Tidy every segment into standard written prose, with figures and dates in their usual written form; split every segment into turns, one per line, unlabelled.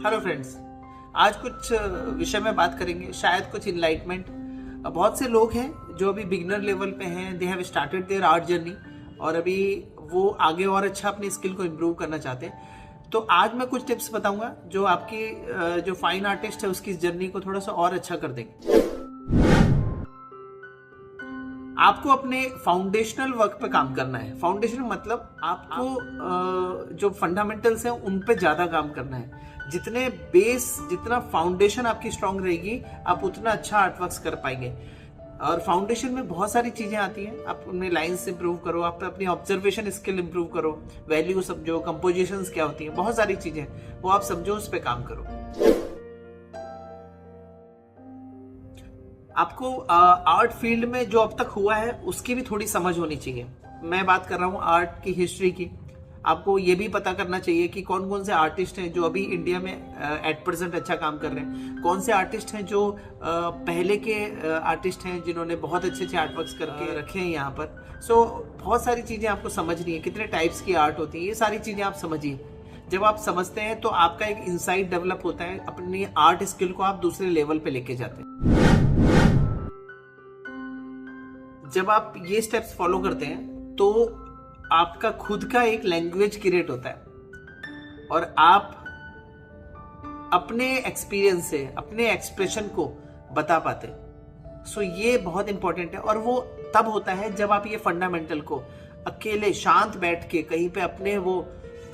Hello friends, आज कुछ विषय में बात करेंगे, शायद कुछ इनलाइटमेंट। बहुत से लोग हैं जो अभी बिगिनर लेवल पे हैं, they have started their art journey और अभी वो आगे और अच्छा अपनी स्किल को इम्प्रूव करना चाहते हैं। तो आज मैं कुछ टिप्स बताऊंगा जो आपकी जो फाइन आर्टिस्ट है उसकी जर्नी को थोड़ा सा और अच्छा कर देंगे। आपको अपने फाउंडेशनल वर्क पे काम करना है। फाउंडेशन मतलब आपको जो फंडामेंटल्स हैं उन पे ज्यादा काम करना है। जितना फाउंडेशन आपकी स्ट्रांग रहेगी, आप उतना अच्छा आर्टवर्क्स कर पाएंगे। और फाउंडेशन में बहुत सारी चीजें आती हैं। आप उनमें लाइंस इंप्रूव करो, आप अपनी ऑब्जर्वेशन स्किल इंप्रूव करो, वैल्यू समझो, कंपोजिशंस क्या होती हैं, बहुत सारी चीजें वो आप समझो, उस पर काम करो। आपको आर्ट फील्ड में जो अब तक हुआ है उसकी भी थोड़ी समझ होनी चाहिए। मैं बात कर रहा हूँ आर्ट की हिस्ट्री की। आपको ये भी पता करना चाहिए कि कौन कौन से आर्टिस्ट हैं जो अभी इंडिया में एट प्रेजेंट अच्छा काम कर रहे हैं, कौन से आर्टिस्ट हैं जो पहले के आर्टिस्ट हैं जिन्होंने बहुत अच्छे अच्छे आर्टवर्क्स करके रखे हैं यहाँ पर। सो बहुत सारी चीज़ें आपको समझनी है, कितने टाइप्स की आर्ट होती है, ये सारी चीज़ें आप समझिए। जब आप समझते हैं तो आपका एक इंसाइट डेवलप होता है, अपनी आर्ट स्किल को आप दूसरे लेवल पे लेके जाते हैं। जब आप ये स्टेप्स फॉलो करते हैं तो आपका खुद का एक लैंग्वेज क्रिएट होता है और आप अपने एक्सपीरियंस से अपने एक्सप्रेशन को बता पाते हैं। सो ये बहुत इंपॉर्टेंट है और वो तब होता है जब आप ये फंडामेंटल को अकेले शांत बैठ के कहीं पे अपने वो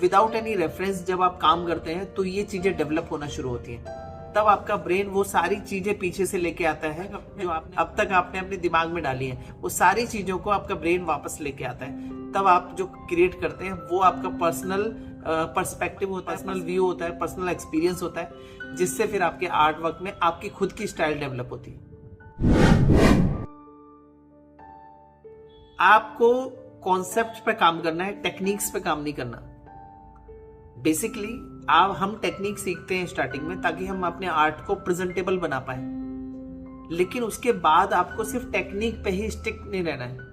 विदाउट एनी रेफरेंस जब आप काम करते हैं तो ये चीजें डेवलप होना शुरू होती हैं। तब आपका ब्रेन वो सारी चीजें पीछे से लेके आता है जो आपने अब तक आपने अपने दिमाग में डाली है, वो सारी चीजों को आपका ब्रेन वापस लेके आता है। तब आप जो क्रिएट करते हैं वो आपका पर्सनल पर्सपेक्टिव होता है, पर्सनल व्यू होता है, पर्सनल एक्सपीरियंस होता है, जिससे फिर आपके आर्ट वर्क में आपकी खुद की स्टाइल डेवलप होती है। आपको कॉन्सेप्ट पे काम करना है, टेक्निक्स पे काम नहीं करना। बेसिकली हम टेक्निक सीखते हैं स्टार्टिंग में ताकि हम अपने आर्ट को प्रेजेंटेबल बना पाए, लेकिन उसके बाद आपको सिर्फ टेक्निक पे ही स्टिक नहीं रहना है।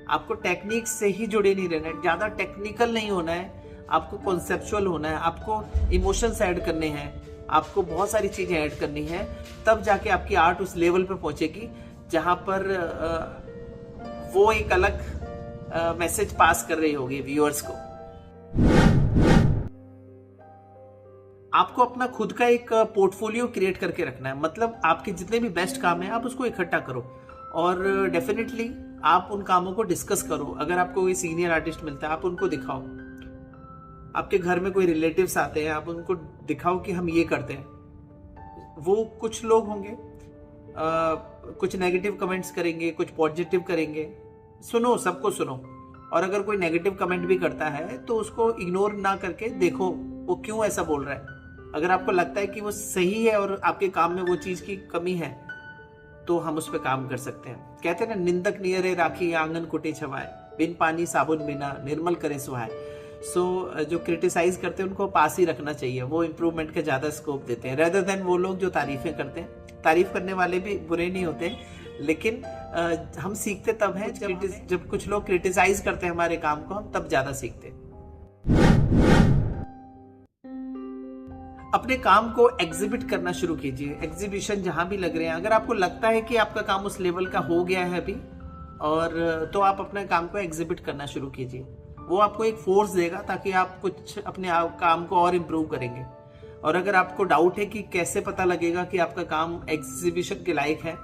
आपको टेक्निक से ही जुड़े नहीं रहना है, ज्यादा टेक्निकल नहीं होना है, आपको कॉन्सेप्चुअल होना है, आपको इमोशंस ऐड करने हैं, आपको बहुत सारी चीजें ऐड करनी है। तब जाके आपकी आर्ट उस लेवल पे पहुंचेगी जहां पर वो एक अलग मैसेज पास कर रही होगी व्यूअर्स को। आपको अपना खुद का एक पोर्टफोलियो क्रिएट करके रखना है। मतलब आपके जितने भी बेस्ट काम हैं आप उसको इकट्ठा करो और डेफिनेटली आप उन कामों को डिस्कस करो। अगर आपको कोई सीनियर आर्टिस्ट मिलता है आप उनको दिखाओ, आपके घर में कोई रिलेटिव्स आते हैं आप उनको दिखाओ कि हम ये करते हैं। वो कुछ लोग होंगे कुछ नेगेटिव कमेंट्स करेंगे, कुछ पॉजिटिव करेंगे, सुनो, सबको सुनो। और अगर कोई नेगेटिव कमेंट भी करता है तो उसको इग्नोर ना करके देखो वो क्यों ऐसा बोल रहा है। अगर आपको लगता है कि वो सही है और आपके काम में वो चीज की कमी है तो हम उस पर काम कर सकते हैं। कहते हैं ना, निंदक नियरे राखी आंगन कुटे छवाए, बिन पानी साबुन बिना निर्मल करे सुहाए। सो जो क्रिटिसाइज करते हैं उनको पास ही रखना चाहिए, वो इम्प्रूवमेंट का ज्यादा स्कोप देते हैं रेदर देन वो लोग जो तारीफें करते हैं। तारीफ करने वाले भी बुरे नहीं होते, लेकिन हम सीखते तब हैं जब कुछ लोग क्रिटिसाइज करते हैं हमारे काम को, हम तब ज्यादा सीखते हैं। अपने काम को एग्जिबिट करना शुरू कीजिए। एग्जीबिशन जहां भी लग रहे हैं, अगर आपको लगता है कि आपका काम उस लेवल का हो गया है अभी और तो आप अपने काम को एग्जिबिट करना शुरू कीजिए। वो आपको एक फोर्स देगा ताकि आप कुछ अपने काम को और इम्प्रूव करेंगे। और अगर आपको डाउट है कि कैसे पता लगेगा कि आपका काम एग्जीबिशन के लायक है,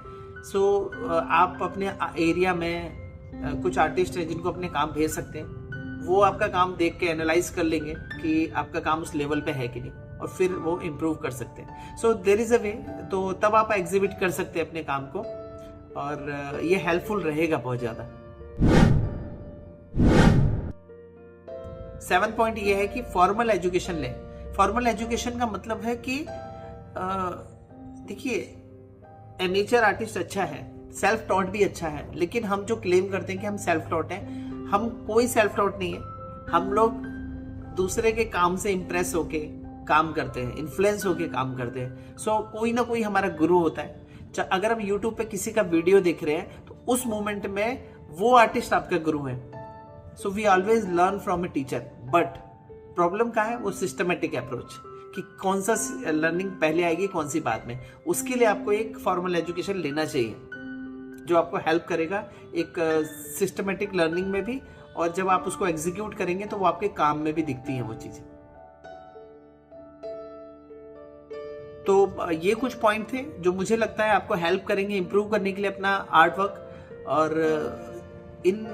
सो आप अपने एरिया में कुछ आर्टिस्ट हैं जिनको अपने काम भेज सकते हैं। वो आपका काम देख के एनालाइज कर लेंगे कि आपका काम उस लेवल पे है कि नहीं, और फिर वो इम्प्रूव कर सकते हैं। सो देयर इज अ वे। तो तब आप एग्जिबिट कर सकते हैं अपने काम को और ये हेल्पफुल रहेगा बहुत ज्यादा। 7 पॉइंट ये है कि फॉर्मल एजुकेशन लें। फॉर्मल एजुकेशन का मतलब है कि देखिए, एमेचर आर्टिस्ट अच्छा है, सेल्फ टॉट भी अच्छा है, लेकिन हम जो क्लेम करते हैं कि हम सेल्फ टॉट हैं, हम कोई सेल्फ टॉट नहीं है। हम लोग दूसरे के काम से इंप्रेस होके काम करते हैं, इन्फ्लुएंस होके काम करते हैं। सो कोई ना कोई हमारा गुरु होता है। अगर हम यूट्यूब पे किसी का वीडियो देख रहे हैं तो उस मोमेंट में वो आर्टिस्ट आपका गुरु है। So we always learn from a teacher, but problem क्या है, वो सिस्टमेटिक अप्रोच कि कौन सा लर्निंग पहले आएगी कौन सी बाद में। उसके लिए आपको एक फॉर्मल एजुकेशन लेना चाहिए जो आपको हेल्प करेगा एक सिस्टमेटिक लर्निंग में भी, और जब आप उसको एग्जीक्यूट करेंगे तो वो आपके काम में भी दिखती हैं वो चीजें। तो ये कुछ पॉइंट थे जो मुझे लगता है आपको हेल्प करेंगे इंप्रूव करने के लिए अपना आर्ट वर्क, और इन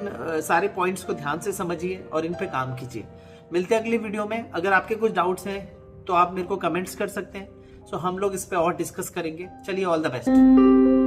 सारे पॉइंट्स को ध्यान से समझिए और इन पे काम कीजिए। मिलते हैं अगली वीडियो में। अगर आपके कुछ डाउट्स हैं तो आप मेरे को कमेंट्स कर सकते हैं, सो हम लोग इस पे और डिस्कस करेंगे। चलिए, ऑल द बेस्ट।